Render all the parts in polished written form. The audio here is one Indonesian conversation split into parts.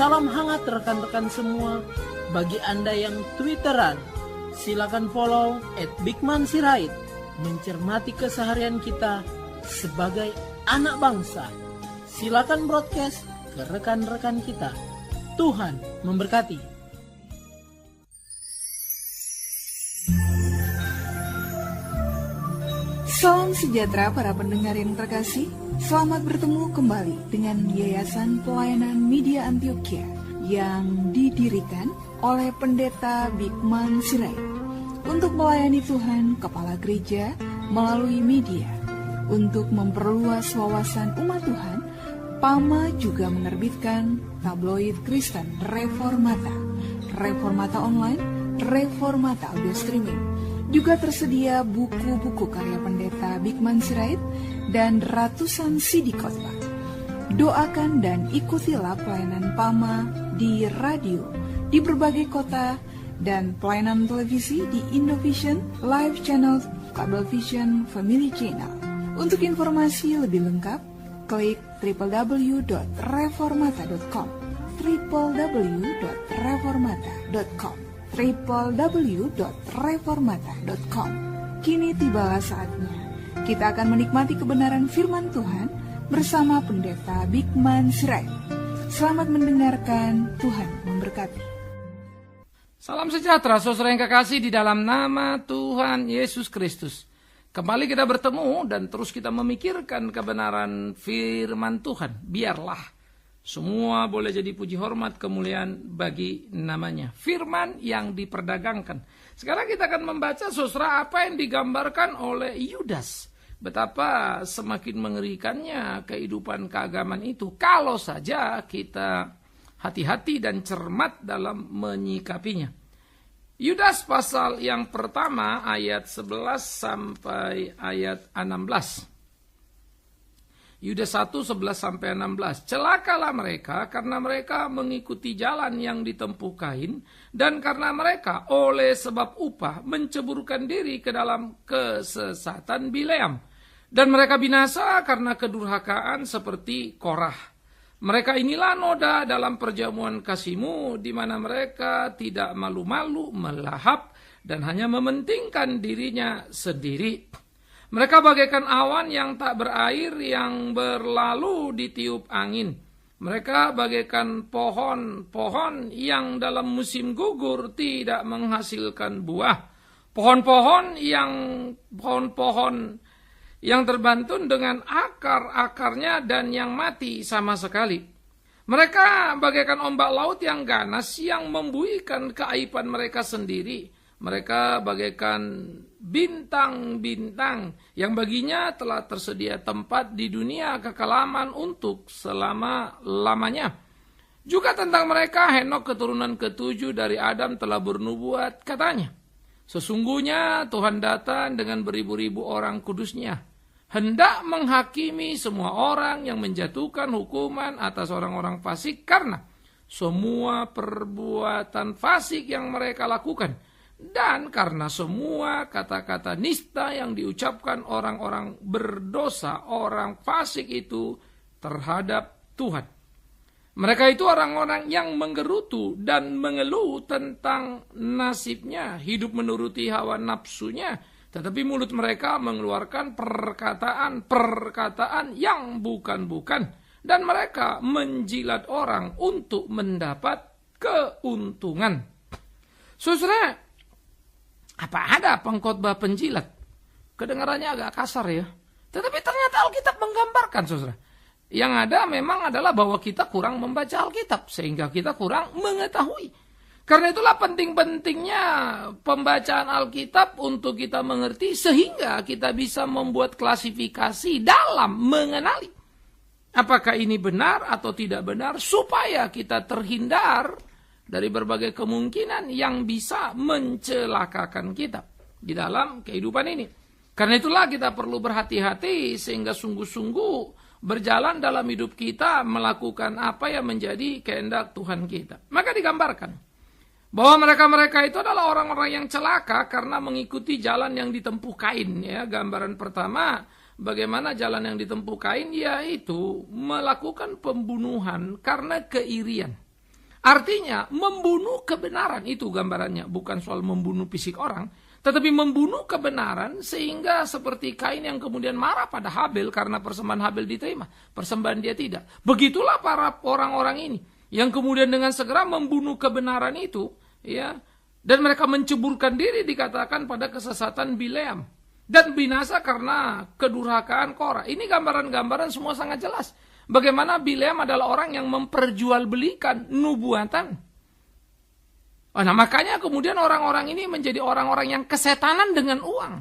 Salam hangat rekan-rekan semua. Bagi Anda yang Twitteran, silakan follow @bigmansirait. Mencermati keseharian kita sebagai anak bangsa. Silakan broadcast ke rekan-rekan kita. Tuhan memberkati. Salam sejahtera para pendengar yang terkasih. Selamat bertemu kembali dengan Yayasan Pelayanan Media Antioquia yang didirikan oleh Pendeta Bigman Sirait untuk melayani Tuhan Kepala Gereja melalui media. Untuk memperluas wawasan umat Tuhan, PAMA juga menerbitkan tabloid Kristen Reformata, Reformata Online, Reformata Audio Streaming. Juga tersedia buku-buku karya Pendeta Bigman Sirait dan ratusan CD khotbah. Doakan dan ikutilah pelayanan PAMA di radio, di berbagai kota, dan pelayanan televisi di Indovision, Live Channel, Cablevision, Family Channel. Untuk informasi lebih lengkap, klik www.reformata.com www.reformata.com www.reformata.com. Kini tibalah saatnya kita akan menikmati kebenaran firman Tuhan bersama Pendeta Bigman Sirait. Selamat mendengarkan, Tuhan memberkati. Salam sejahtera saudara yang kekasih di dalam nama Tuhan Yesus Kristus. Kembali kita bertemu dan terus kita memikirkan kebenaran firman Tuhan. Biarlah semua boleh jadi puji hormat kemuliaan bagi namanya. Firman yang diperdagangkan. Sekarang kita akan membaca saudara apa yang digambarkan oleh Yudas. Betapa semakin mengerikannya kehidupan keagamaan itu. Kalau saja kita hati-hati dan cermat dalam menyikapinya. Yudas pasal yang pertama ayat 11 sampai ayat 16. Yudas 1, 11 sampai 16. Celakalah mereka karena mereka mengikuti jalan yang ditempuh Kain, dan karena mereka oleh sebab upah menceburkan diri ke dalam kesesatan Bileam. Dan mereka binasa karena kedurhakaan seperti Korah. Mereka inilah noda dalam perjamuan kasihmu, di mana mereka tidak malu-malu melahap dan hanya mementingkan dirinya sendiri. Mereka bagaikan awan yang tak berair yang berlalu ditiup angin. Mereka bagaikan pohon-pohon yang dalam musim gugur tidak menghasilkan buah. Pohon-pohon yang terbantun dengan akar-akarnya dan yang mati sama sekali. Mereka bagaikan ombak laut yang ganas yang membuihkan keaiban mereka sendiri. Mereka bagaikan bintang-bintang yang baginya telah tersedia tempat di dunia kekelaman untuk selama-lamanya. Juga tentang mereka Henok keturunan ke-7 dari Adam telah bernubuat, katanya, sesungguhnya Tuhan datang dengan beribu-ribu orang kudusnya, hendak menghakimi semua orang yang menjatuhkan hukuman atas orang-orang fasik karena semua perbuatan fasik yang mereka lakukan. Dan karena semua kata-kata nista yang diucapkan orang-orang berdosa, orang fasik itu terhadap Tuhan. Mereka itu orang-orang yang menggerutu dan mengeluh tentang nasibnya, hidup menuruti hawa nafsunya, tetapi mulut mereka mengeluarkan perkataan-perkataan yang bukan-bukan, dan mereka menjilat orang untuk mendapat keuntungan. Saudara, apa ada pengkhotbah penjilat? Kedengarannya agak kasar ya. Tetapi ternyata Alkitab menggambarkan, saudara. Yang ada memang adalah bahwa kita kurang membaca Alkitab, sehingga kita kurang mengetahui. Karena itulah penting-pentingnya pembacaan Alkitab untuk kita mengerti, sehingga kita bisa membuat klasifikasi dalam mengenali apakah ini benar atau tidak benar, supaya kita terhindar dari berbagai kemungkinan yang bisa mencelakakan kita di dalam kehidupan ini. Karena itulah kita perlu berhati-hati sehingga sungguh-sungguh berjalan dalam hidup kita melakukan apa yang menjadi kehendak Tuhan kita. Maka digambarkan bahwa mereka-mereka itu adalah orang-orang yang celaka karena mengikuti jalan yang ditempuh Kain. Ya, gambaran pertama, bagaimana jalan yang ditempuh Kain, yaitu melakukan pembunuhan karena keirian. Artinya membunuh kebenaran, itu gambarannya. Bukan soal membunuh fisik orang, tetapi membunuh kebenaran sehingga seperti Kain yang kemudian marah pada Habel karena persembahan Habel diterima, persembahan dia tidak. Begitulah para orang-orang ini yang kemudian dengan segera membunuh kebenaran itu, ya, dan mereka menceburkan diri dikatakan pada kesesatan Bileam dan binasa karena kedurhakaan Korah. Ini gambaran-gambaran semua sangat jelas. Bagaimana Bileam adalah orang yang memperjualbelikan nubuatan. Nah, makanya kemudian orang-orang ini menjadi orang-orang yang kesetanan dengan uang.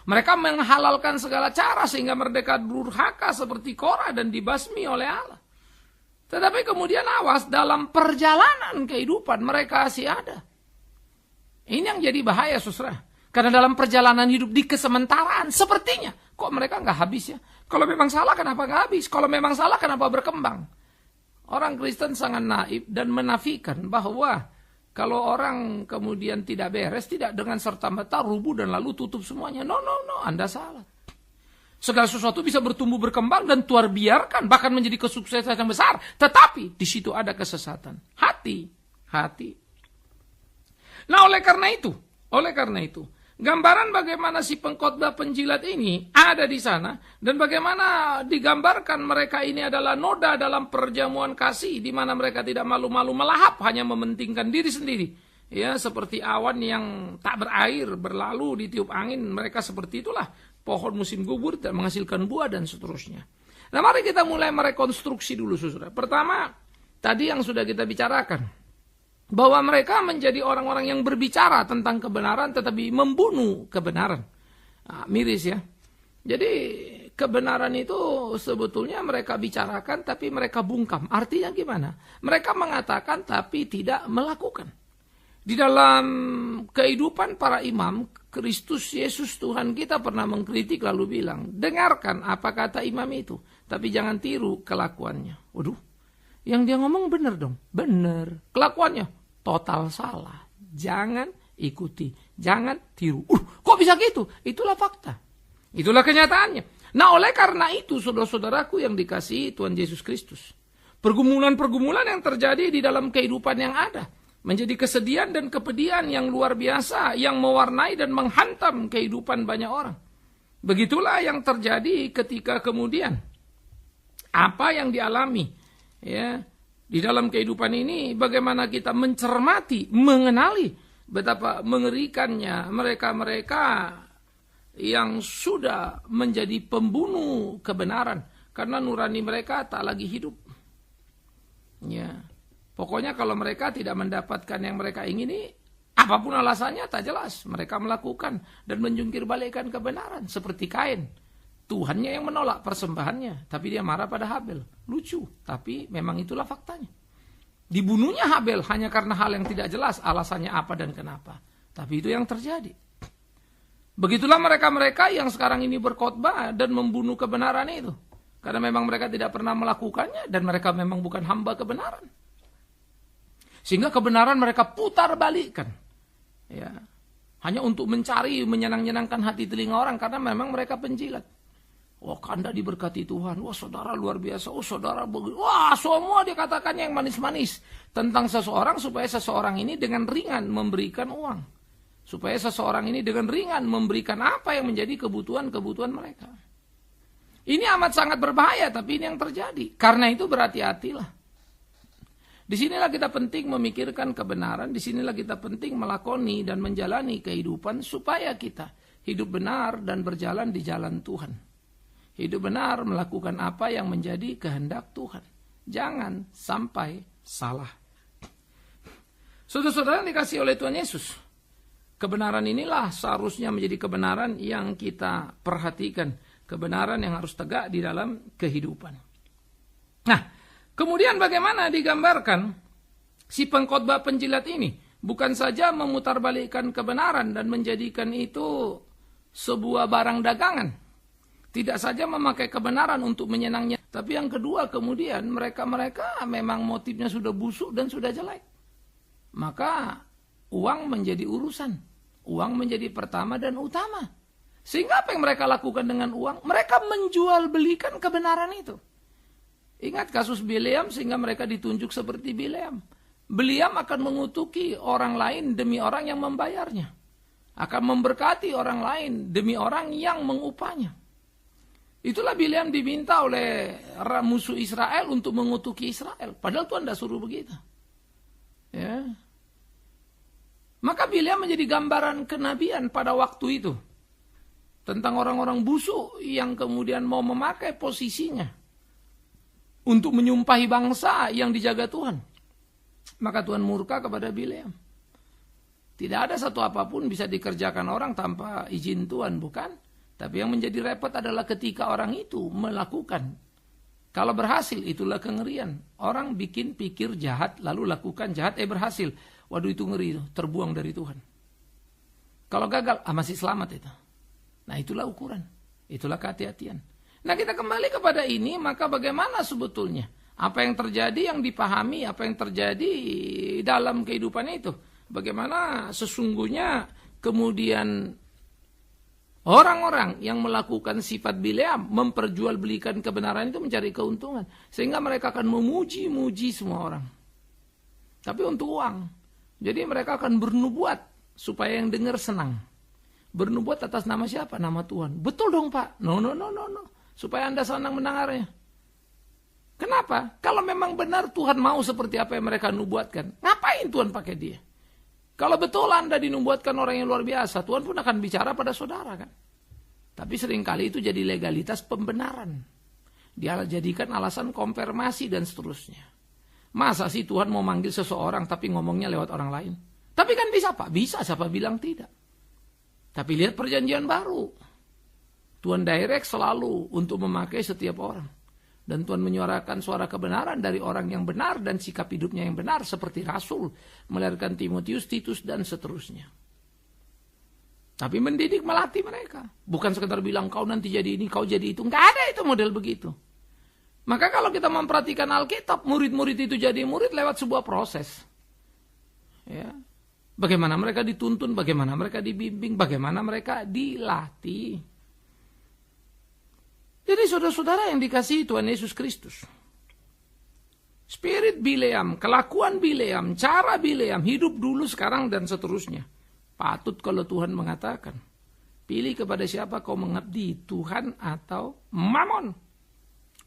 Mereka menghalalkan segala cara sehingga mereka durhaka seperti Korah dan dibasmi oleh Allah. Tetapi kemudian awas, dalam perjalanan kehidupan mereka masih ada. Ini yang jadi bahaya, saudara. Karena dalam perjalanan hidup di kesementaraan, sepertinya kok mereka nggak habis ya? Kalau memang salah kenapa nggak habis? Kalau memang salah kenapa berkembang? Orang Kristen sangat naif dan menafikan bahwa kalau orang kemudian tidak beres, tidak dengan serta-merta rubuh dan lalu tutup semuanya. No, Anda salah. Segala sesuatu bisa bertumbuh berkembang dan Tuhan biarkan bahkan menjadi kesuksesan yang besar. Tetapi di situ ada kesesatan. Hati. Nah, oleh karena itu, gambaran bagaimana si pengkhotbah penjilat ini ada di sana dan bagaimana digambarkan mereka ini adalah noda dalam perjamuan kasih di mana mereka tidak malu-malu melahap, hanya mementingkan diri sendiri. Ya, seperti awan yang tak berair berlalu ditiup angin, mereka seperti itulah pohon musim gugur tidak menghasilkan buah dan seterusnya. Nah, mari kita mulai merekonstruksi dulu, saudara. Pertama, tadi yang sudah kita bicarakan, bahwa mereka menjadi orang-orang yang berbicara tentang kebenaran tetapi membunuh kebenaran. Nah, miris ya. Jadi kebenaran itu sebetulnya mereka bicarakan tapi mereka bungkam. Artinya gimana? Mereka mengatakan tapi tidak melakukan. Di dalam kehidupan para imam, Kristus Yesus Tuhan kita pernah mengkritik lalu bilang, dengarkan apa kata imam itu, tapi jangan tiru kelakuannya. Waduh, yang dia ngomong benar dong? Benar. Kelakuannya total salah. Jangan ikuti, jangan tiru. Kok bisa gitu? Itulah fakta. Itulah kenyataannya. Nah, oleh karena itu, saudara-saudaraku yang dikasihi Tuhan Yesus Kristus, pergumulan-pergumulan yang terjadi di dalam kehidupan yang ada menjadi kesedihan dan kepedihan yang luar biasa yang mewarnai dan menghantam kehidupan banyak orang. Begitulah yang terjadi ketika kemudian apa yang dialami ya di dalam kehidupan ini, bagaimana kita mencermati, mengenali betapa mengerikannya mereka-mereka yang sudah menjadi pembunuh kebenaran karena nurani mereka tak lagi hidup. Ya, pokoknya kalau mereka tidak mendapatkan yang mereka ingini, apapun alasannya tak jelas, mereka melakukan dan menjungkir balikkan kebenaran seperti Kain. Tuhannya yang menolak persembahannya, tapi dia marah pada Habel. Lucu, tapi memang itulah faktanya. Dibunuhnya Habel hanya karena hal yang tidak jelas, alasannya apa dan kenapa. Tapi itu yang terjadi. Begitulah mereka-mereka yang sekarang ini berkhotbah dan membunuh kebenaran itu. Karena memang mereka tidak pernah melakukannya dan mereka memang bukan hamba kebenaran. Sehingga kebenaran mereka putar balikkan. Ya. Hanya untuk mencari, menyenang-nyenangkan hati telinga orang karena memang mereka penjilat. Wah, Anda diberkati Tuhan. Wah, saudara luar biasa. Oh, saudara begitu. Wah, semua dia katakan yang manis-manis tentang seseorang supaya seseorang ini dengan ringan memberikan uang. Supaya seseorang ini dengan ringan memberikan apa yang menjadi kebutuhan-kebutuhan mereka. Ini amat sangat berbahaya, tapi ini yang terjadi. Karena itu berhati-hatilah. Disinilah kita penting memikirkan kebenaran. Disinilah kita penting melakoni dan menjalani kehidupan supaya kita hidup benar dan berjalan di jalan Tuhan. Hidup benar melakukan apa yang menjadi kehendak Tuhan. Jangan sampai salah. Saudara-saudara yang dikasihi oleh Tuhan Yesus, kebenaran inilah seharusnya menjadi kebenaran yang kita perhatikan. Kebenaran yang harus tegak di dalam kehidupan. Nah, kemudian bagaimana digambarkan si pengkhotbah penjilat ini? Bukan saja memutarbalikkan kebenaran dan menjadikan itu sebuah barang dagangan. Tidak saja memakai kebenaran untuk menyenangnya, tapi yang kedua kemudian mereka-mereka memang motifnya sudah busuk dan sudah jelek. Maka uang menjadi urusan. Uang menjadi pertama dan utama. Sehingga apa yang mereka lakukan dengan uang? Mereka menjual belikan kebenaran itu. Ingat kasus Bileam sehingga mereka ditunjuk seperti Bileam. Bileam akan mengutuki orang lain demi orang yang membayarnya. Akan memberkati orang lain demi orang yang mengupahnya. Itulah Bileam diminta oleh musuh Israel untuk mengutuki Israel. Padahal Tuhan tidak suruh begitu. Ya. Maka Bileam menjadi gambaran kenabian pada waktu itu. Tentang orang-orang busuk yang kemudian mau memakai posisinya. Untuk menyumpahi bangsa yang dijaga Tuhan. Maka Tuhan murka kepada Bileam. Tidak ada satu apapun bisa dikerjakan orang tanpa izin Tuhan, bukan? Tapi yang menjadi repot adalah ketika orang itu melakukan. Kalau berhasil, itulah kengerian. Orang bikin pikir jahat, lalu lakukan jahat, berhasil. Waduh, itu ngeri, terbuang dari Tuhan. Kalau gagal, masih selamat itu. Nah, itulah ukuran. Itulah kehati-hatian. Nah, kita kembali kepada ini, maka bagaimana sebetulnya? Apa yang terjadi, yang dipahami, apa yang terjadi dalam kehidupan itu? Bagaimana sesungguhnya kemudian orang-orang yang melakukan sifat Bileam memperjualbelikan kebenaran itu mencari keuntungan. Sehingga mereka akan memuji-muji semua orang. Tapi untuk uang. Jadi mereka akan bernubuat supaya yang dengar senang. Bernubuat atas nama siapa? Nama Tuhan. Betul dong Pak. No. Supaya Anda senang mendengarnya. Kenapa? Kalau memang benar Tuhan mau seperti apa yang mereka nubuatkan, ngapain Tuhan pakai dia? Kalau betul Anda dinubuatkan orang yang luar biasa, Tuhan pun akan bicara pada saudara kan. Tapi seringkali itu jadi legalitas pembenaran. Dia jadikan alasan konfirmasi dan seterusnya. Masa sih Tuhan mau manggil seseorang tapi ngomongnya lewat orang lain? Tapi kan bisa Pak, bisa, siapa bilang tidak. Tapi lihat perjanjian baru. Tuhan direct selalu untuk memakai setiap orang. Dan Tuhan menyuarakan suara kebenaran dari orang yang benar dan sikap hidupnya yang benar. Seperti Rasul, melahirkan Timotius, Titus, dan seterusnya. Tapi mendidik, melatih mereka. Bukan sekedar bilang, kau nanti jadi ini, kau jadi itu. Nggak ada itu model begitu. Maka kalau kita memperhatikan Alkitab, murid-murid itu jadi murid lewat sebuah proses. Ya. Bagaimana mereka dituntun, bagaimana mereka dibimbing, bagaimana mereka dilatih. Jadi saudara-saudara yang dikasihi Tuhan Yesus Kristus. Spirit Bileam, kelakuan Bileam, cara Bileam, hidup dulu, sekarang, dan seterusnya. Patut kalau Tuhan mengatakan, pilih kepada siapa kau mengabdi, Tuhan atau Mammon.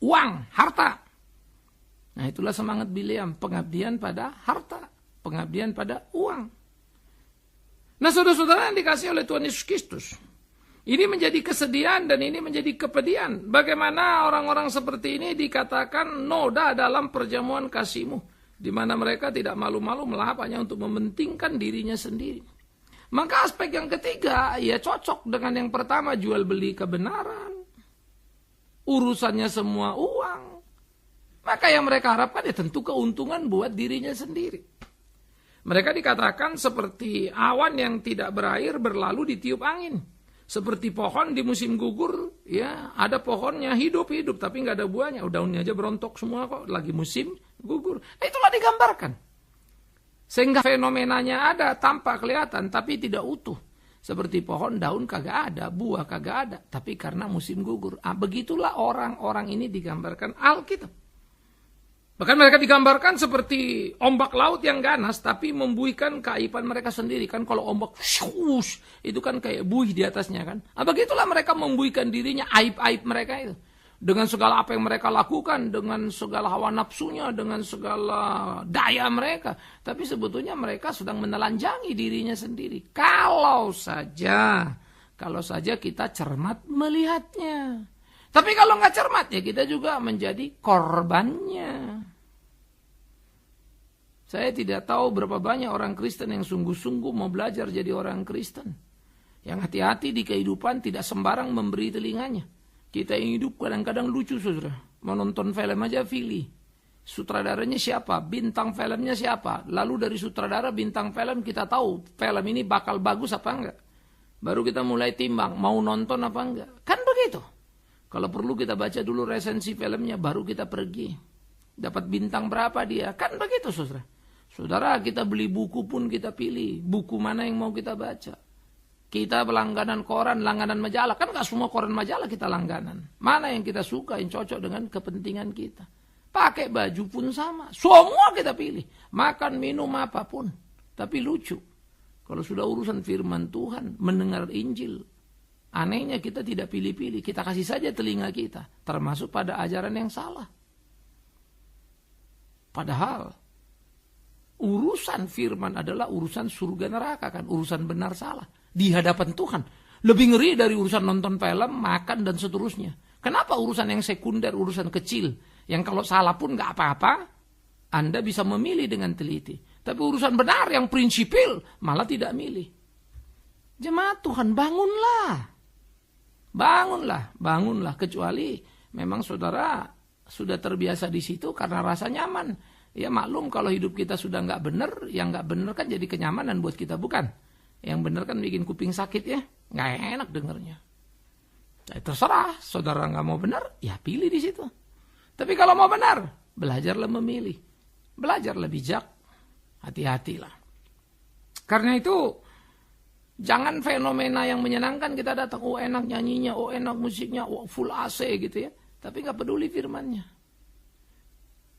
Uang, harta. Nah itulah semangat Bileam, pengabdian pada harta, pengabdian pada uang. Nah saudara-saudara yang dikasihi oleh Tuhan Yesus Kristus. Ini menjadi kesedihan dan ini menjadi kepedihan. Bagaimana orang-orang seperti ini dikatakan noda dalam perjamuan kasih-Mu. Di mana mereka tidak malu-malu melahap hanya untuk mementingkan dirinya sendiri. Maka aspek yang ketiga, ya cocok dengan yang pertama, jual beli kebenaran. Urusannya semua uang. Maka yang mereka harapkan ya tentu keuntungan buat dirinya sendiri. Mereka dikatakan seperti awan yang tidak berair berlalu ditiup angin. Seperti pohon di musim gugur, ya ada pohonnya hidup-hidup tapi nggak ada buahnya, daunnya aja berontok semua kok, lagi musim gugur. Nah, itulah digambarkan. Sehingga fenomenanya ada, tampak kelihatan tapi tidak utuh. Seperti pohon daun kagak ada, buah kagak ada, tapi karena musim gugur. Begitulah orang-orang ini digambarkan Alkitab. Bahkan mereka digambarkan seperti ombak laut yang ganas, tapi membuihkan keaiban mereka sendiri. Kan kalau ombak, shush, itu kan kayak buih di atasnya kan. Begitulah mereka membuihkan dirinya, aib-aib mereka itu. Dengan segala apa yang mereka lakukan, dengan segala hawa nafsunya, dengan segala daya mereka. Tapi sebetulnya mereka sedang menelanjangi dirinya sendiri. Kalau saja kita cermat melihatnya. Tapi kalau nggak cermat, ya kita juga menjadi korbannya. Saya tidak tahu berapa banyak orang Kristen yang sungguh-sungguh mau belajar jadi orang Kristen. Yang hati-hati di kehidupan tidak sembarang memberi telinganya. Kita yang hidup kadang-kadang lucu, saudara. Mau nonton film aja pilih. Sutradaranya siapa? Bintang filmnya siapa? Lalu dari sutradara bintang film kita tahu film ini bakal bagus apa enggak. Baru kita mulai timbang, mau nonton apa enggak. Kan begitu. Kalau perlu kita baca dulu resensi filmnya, baru kita pergi. Dapat bintang berapa dia. Kan begitu, saudara. Saudara, kita beli buku pun kita pilih. Buku mana yang mau kita baca. Kita berlangganan koran, langganan majalah. Kan gak semua koran majalah kita langganan. Mana yang kita suka, yang cocok dengan kepentingan kita. pakai baju pun sama. Semua kita pilih, makan, minum, apapun. Tapi lucu, kalau sudah urusan firman Tuhan, mendengar Injil, anehnya kita tidak pilih-pilih, kita kasih saja telinga kita, termasuk pada ajaran yang salah. Padahal urusan firman adalah urusan surga neraka kan, urusan benar salah di hadapan Tuhan. Lebih ngeri dari urusan nonton film, makan dan seterusnya. Kenapa urusan yang sekunder, urusan kecil, yang kalau salah pun nggak apa-apa, Anda bisa memilih dengan teliti. Tapi urusan benar yang prinsipil malah tidak milih. Jemaat Tuhan, bangunlah. Kecuali memang saudara sudah terbiasa di situ karena rasa nyaman. Ya maklum kalau hidup kita sudah nggak benar, yang nggak benar kan jadi kenyamanan buat kita, bukan? Yang benar kan bikin kuping sakit ya, nggak enak dengernya. Terserah, saudara nggak mau benar, ya pilih di situ. Tapi kalau mau benar, belajarlah memilih, belajarlah bijak, hati-hatilah. Karena itu jangan fenomena yang menyenangkan kita datang, oh enak nyanyinya, oh enak musiknya, oh full AC gitu ya. Tapi nggak peduli firmannya.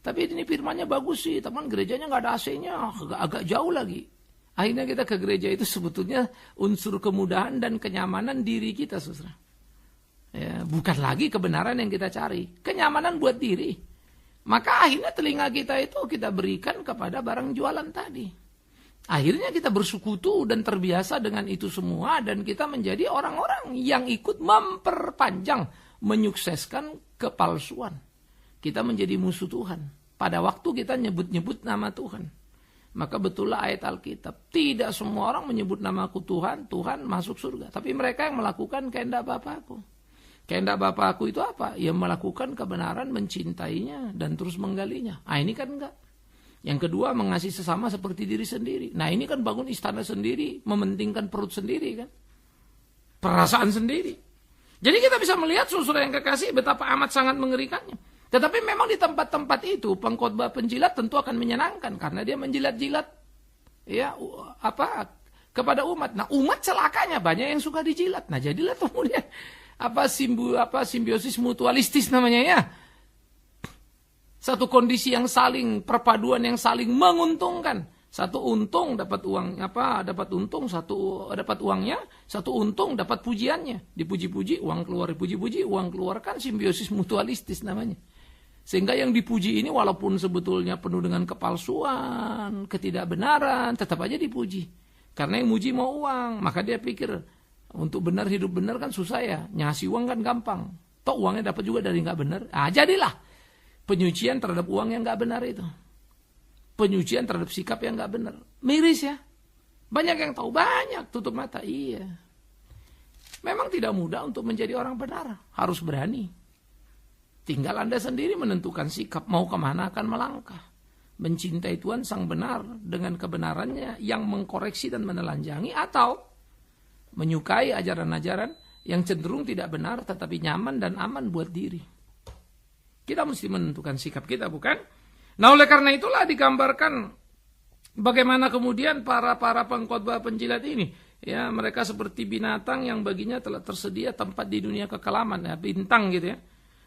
Tapi ini firmannya bagus sih, teman, gerejanya nggak ada AC-nya, agak jauh lagi. Akhirnya kita ke gereja itu sebetulnya unsur kemudahan dan kenyamanan diri kita, saudara. Ya, bukan lagi kebenaran yang kita cari, kenyamanan buat diri. Maka akhirnya telinga kita itu kita berikan kepada barang jualan tadi. Akhirnya kita bersekutu dan terbiasa dengan itu semua, dan kita menjadi orang-orang yang ikut memperpanjang, menyukseskan kepalsuan. Kita menjadi musuh Tuhan. Pada waktu kita nyebut-nyebut nama Tuhan. Maka betullah ayat Alkitab. Tidak semua orang menyebut namaku Tuhan, Tuhan masuk surga. Tapi mereka yang melakukan kehendak Bapakku. Kehendak Bapakku itu apa? Ya melakukan kebenaran, mencintainya, dan terus menggalinya. Ini kan enggak. Yang kedua, mengasihi sesama seperti diri sendiri. Ini kan bangun istana sendiri, mementingkan perut sendiri kan. Perasaan sendiri. Jadi kita bisa melihat, saudara yang kekasih, betapa amat sangat mengerikannya. Tetapi memang di tempat-tempat itu pengkhotbah penjilat tentu akan menyenangkan karena dia menjilat-jilat ya kepada umat. Nah, umat celakanya banyak yang suka dijilat. Nah, jadilah kemudian simbiosis mutualistis namanya ya. Satu kondisi yang saling perpaduan yang saling menguntungkan. Satu untung dapat uang dapat untung, satu dapat uangnya, satu untung dapat pujiannya. Dipuji-puji, uang keluar, dipuji-puji, uang keluar, kan simbiosis mutualistis namanya. Sehingga yang dipuji ini walaupun sebetulnya penuh dengan kepalsuan, ketidakbenaran, tetap aja dipuji. Karena yang muji mau uang, maka dia pikir untuk benar hidup benar kan susah ya, ngasih uang kan gampang. Toh uangnya dapat juga dari nggak benar. Jadilah penyucian terhadap uang yang nggak benar itu. Penyucian terhadap sikap yang nggak benar. Miris ya. Banyak yang tahu, banyak tutup mata. Iya. Memang tidak mudah untuk menjadi orang benar, harus berani. Tinggal Anda sendiri menentukan sikap, mau kemana akan melangkah. Mencintai Tuhan sang benar dengan kebenarannya yang mengkoreksi dan menelanjangi, atau menyukai ajaran-ajaran yang cenderung tidak benar tetapi nyaman dan aman buat diri. Kita mesti menentukan sikap kita, bukan? Nah, oleh karena itulah digambarkan bagaimana kemudian para pengkhotbah penjilat ini, ya, mereka seperti binatang yang baginya telah tersedia tempat di dunia kekelaman, ya, bintang gitu ya.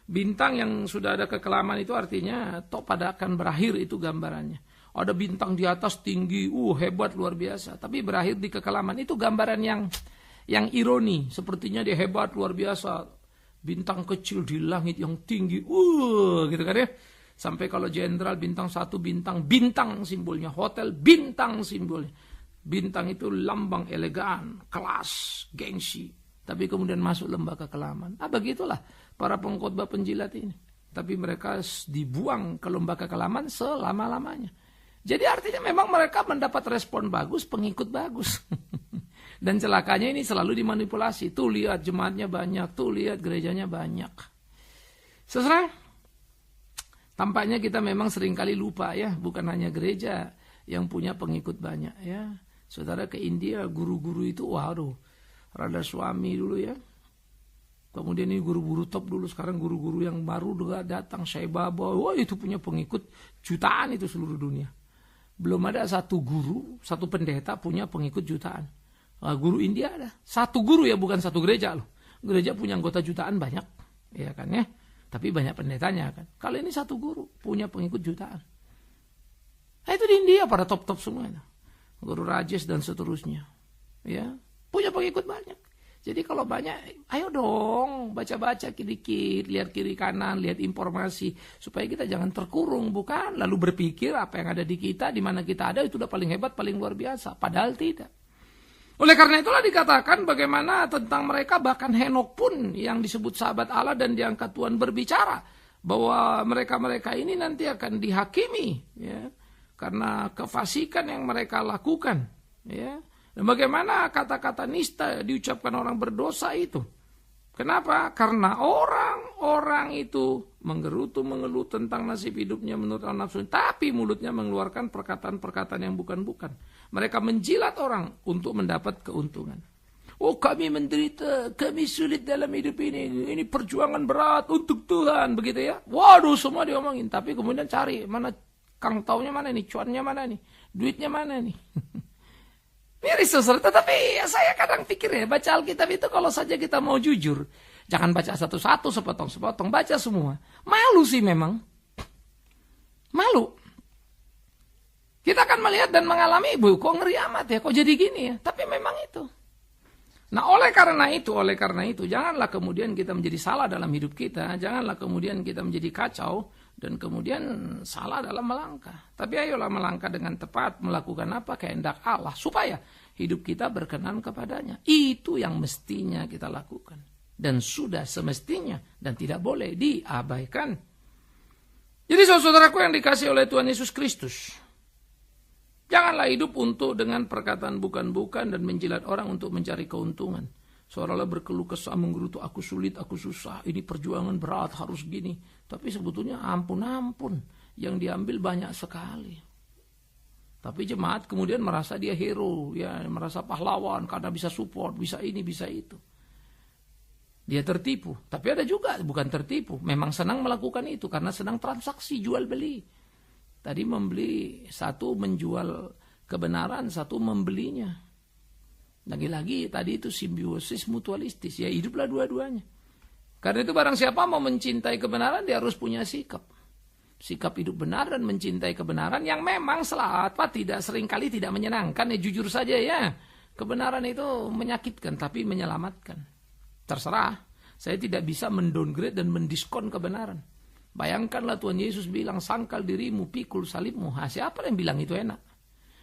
Bintang yang sudah ada kekelaman itu artinya pada akan berakhir, itu gambarannya. Ada bintang di atas tinggi, hebat luar biasa, tapi berakhir di kekelaman. Itu gambaran yang ironi, sepertinya dia hebat luar biasa. Bintang kecil di langit yang tinggi, gitu kan ya. Sampai kalau jenderal bintang 1, bintang simbolnya hotel, bintang simbolnya. Bintang itu lambang elegan, kelas, gengsi. Tapi kemudian masuk lembah kekelaman. Begitulah para pengkhotbah penjilat ini. Tapi mereka dibuang ke lembah kekelaman selama-lamanya. Jadi artinya memang mereka mendapat respon bagus, pengikut bagus. Dan celakanya ini selalu dimanipulasi. Tuh lihat jemaatnya banyak, tuh lihat gerejanya banyak. Saudara, tampaknya kita memang seringkali lupa ya, bukan hanya gereja yang punya pengikut banyak ya. Saudara ke India, guru-guru itu Radha Swami dulu ya. Kemudian ini guru-guru top dulu, sekarang guru-guru yang baru juga datang, Sai Baba. Itu punya pengikut jutaan itu seluruh dunia. Belum ada satu guru, satu pendeta punya pengikut jutaan. Guru India ada. Satu guru ya, bukan satu gereja loh. Gereja punya anggota jutaan banyak. Ya kan ya. Tapi banyak pendetanya kan. Kali ini satu guru punya pengikut jutaan. Nah, itu di India pada top-top semua itu. Guru Rajesh dan seterusnya. Ya, punya pengikut banyak. Jadi kalau banyak, ayo dong baca-baca dikit, lihat kiri kanan, lihat informasi supaya kita jangan terkurung, bukan? Lalu berpikir apa yang ada di kita, di mana kita ada itu udah paling hebat, paling luar biasa. Padahal tidak. Oleh karena itulah dikatakan bagaimana tentang mereka, bahkan Henok pun yang disebut sahabat Allah dan diangkat Tuhan berbicara bahwa mereka-mereka ini nanti akan dihakimi, ya, karena kefasikan yang mereka lakukan, ya. Dan bagaimana kata-kata nista diucapkan orang berdosa itu. Kenapa? Karena orang-orang itu menggerutu mengeluh tentang nasib hidupnya menurut nafsu, tapi mulutnya mengeluarkan perkataan-perkataan yang bukan-bukan. Mereka menjilat orang untuk mendapat keuntungan. Oh, kami menderita, kami sulit dalam hidup ini perjuangan berat untuk Tuhan, begitu ya. Waduh, semua diomongin, tapi kemudian cari mana kang taunya mana nih, cuannya mana nih, duitnya mana nih. Miris saudara, tetapi saya kadang pikir ya, baca Alkitab itu kalau saja kita mau jujur, jangan baca satu-satu, sepotong-sepotong, baca semua. Malu sih memang. Malu. Kita akan melihat dan mengalami, kok ngeri amat ya, kok jadi gini ya. Tapi memang itu. Nah oleh karena itu, janganlah kemudian kita menjadi salah dalam hidup kita, janganlah kemudian kita menjadi kacau, dan kemudian salah dalam melangkah. Tapi ayolah melangkah dengan tepat, melakukan apa kehendak Allah, supaya hidup kita berkenan kepadanya. Itu yang mestinya kita lakukan. Dan sudah semestinya, dan tidak boleh diabaikan. Jadi saudaraku yang dikasihi oleh Tuhan Yesus Kristus, janganlah hidup untuk dengan perkataan bukan-bukan dan menjilat orang untuk mencari keuntungan. Seolah-olah berkeluh kesah, menggerutu, aku sulit, aku susah, ini perjuangan berat, harus gini. Tapi sebetulnya ampun-ampun, yang diambil banyak sekali. Tapi jemaat kemudian merasa dia hero, ya, merasa pahlawan karena bisa support, bisa ini, bisa itu. Dia tertipu. Tapi ada juga bukan tertipu, memang senang melakukan itu karena senang transaksi jual beli. Tadi membeli, satu menjual kebenaran, satu membelinya. Lagi-lagi tadi itu simbiosis mutualistis, ya hiduplah dua-duanya. Karena itu barang siapa mau mencintai kebenaran, dia harus punya sikap. Sikap hidup benar dan mencintai kebenaran yang memang tidak seringkali tidak menyenangkan, ya jujur saja ya. Kebenaran itu menyakitkan tapi menyelamatkan. Terserah, saya tidak bisa mendowngrade dan mendiskon kebenaran. Bayangkanlah Tuhan Yesus bilang, sangkal dirimu, pikul salibmu. Siapa yang bilang itu enak?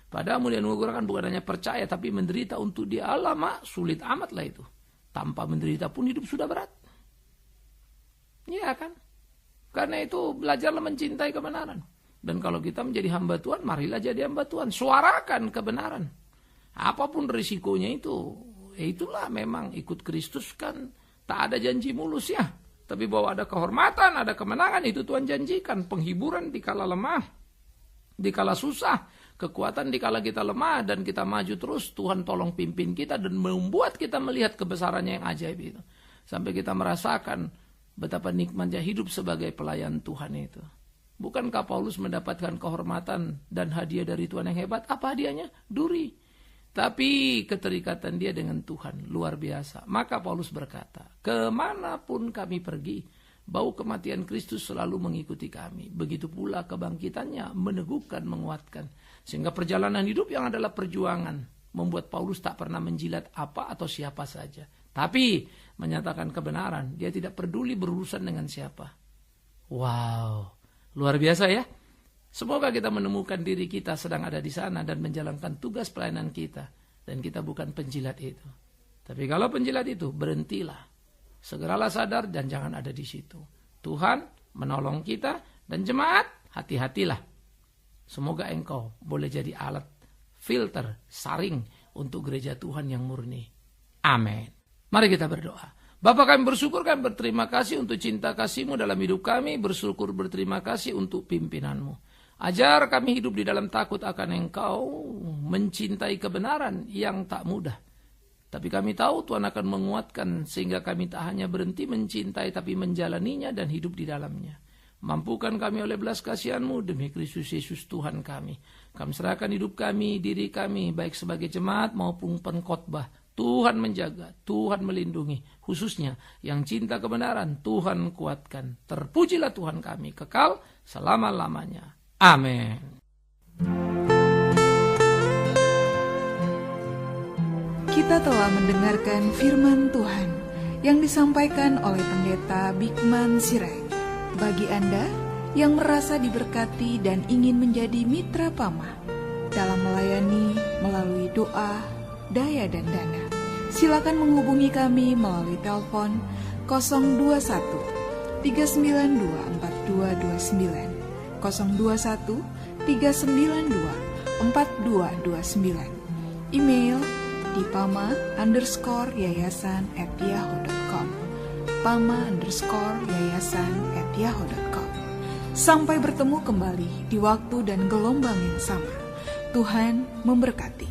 Padahal mulia mengukurkan bukan hanya percaya, tapi menderita untuk dia. Alamak, sulit amatlah itu. Tanpa menderita pun hidup sudah berat. Iya kan? Karena itu belajarlah mencintai kebenaran. Dan kalau kita menjadi hamba Tuhan, marilah jadi hamba Tuhan. Suarakan kebenaran. Apapun risikonya itu, itulah memang ikut Kristus kan tak ada janji mulus ya. Tapi bahwa ada kehormatan, ada kemenangan, itu Tuhan janjikan. Penghiburan dikala lemah, dikala susah. Kekuatan dikala kita lemah dan kita maju terus, Tuhan tolong pimpin kita dan membuat kita melihat kebesarannya yang ajaib itu. Sampai kita merasakan betapa nikmatnya hidup sebagai pelayan Tuhan itu. Bukankah Paulus mendapatkan kehormatan dan hadiah dari Tuhan yang hebat? Apa hadiahnya? Duri. Tapi keterikatan dia dengan Tuhan luar biasa. Maka Paulus berkata, kemanapun kami pergi, bau kematian Kristus selalu mengikuti kami. Begitu pula kebangkitannya meneguhkan, menguatkan. Sehingga perjalanan hidup yang adalah perjuangan membuat Paulus tak pernah menjilat apa atau siapa saja. Tapi menyatakan kebenaran, dia tidak peduli berurusan dengan siapa. Wow, luar biasa ya. Semoga kita menemukan diri kita sedang ada di sana dan menjalankan tugas pelayanan kita. Dan kita bukan penjilat itu. Tapi kalau penjilat itu, berhentilah. Segeralah sadar dan jangan ada di situ. Tuhan menolong kita dan jemaat, hati-hatilah. Semoga engkau boleh jadi alat, filter, saring untuk gereja Tuhan yang murni. Amin. Mari kita berdoa. Bapa, kami bersyukur, kami berterima kasih untuk cinta kasih-Mu dalam hidup kami. Bersyukur, berterima kasih untuk pimpinan-Mu. Ajar kami hidup di dalam takut akan Engkau, mencintai kebenaran yang tak mudah. Tapi kami tahu Tuhan akan menguatkan sehingga kami tak hanya berhenti mencintai tapi menjalaninya dan hidup di dalamnya. Mampukan kami oleh belas kasihan-Mu demi Kristus Yesus Tuhan kami. Kami serahkan hidup kami, diri kami, baik sebagai jemaat maupun pengkhotbah, Tuhan menjaga, Tuhan melindungi. Khususnya yang cinta kebenaran, Tuhan kuatkan. Terpujilah Tuhan kami kekal selama-lamanya. Amin. Kita telah mendengarkan firman Tuhan yang disampaikan oleh Pendeta Bikman Sirait. Bagi Anda yang merasa diberkati dan ingin menjadi mitra Pama dalam melayani melalui doa, daya dan dana, silakan menghubungi kami melalui telepon 021 392 4229, 021 392 4229. Email di pama_yayasan@yahoo.com, pama_yayasan@yahoo.com. Sampai bertemu kembali di waktu dan gelombang yang sama. Tuhan memberkati.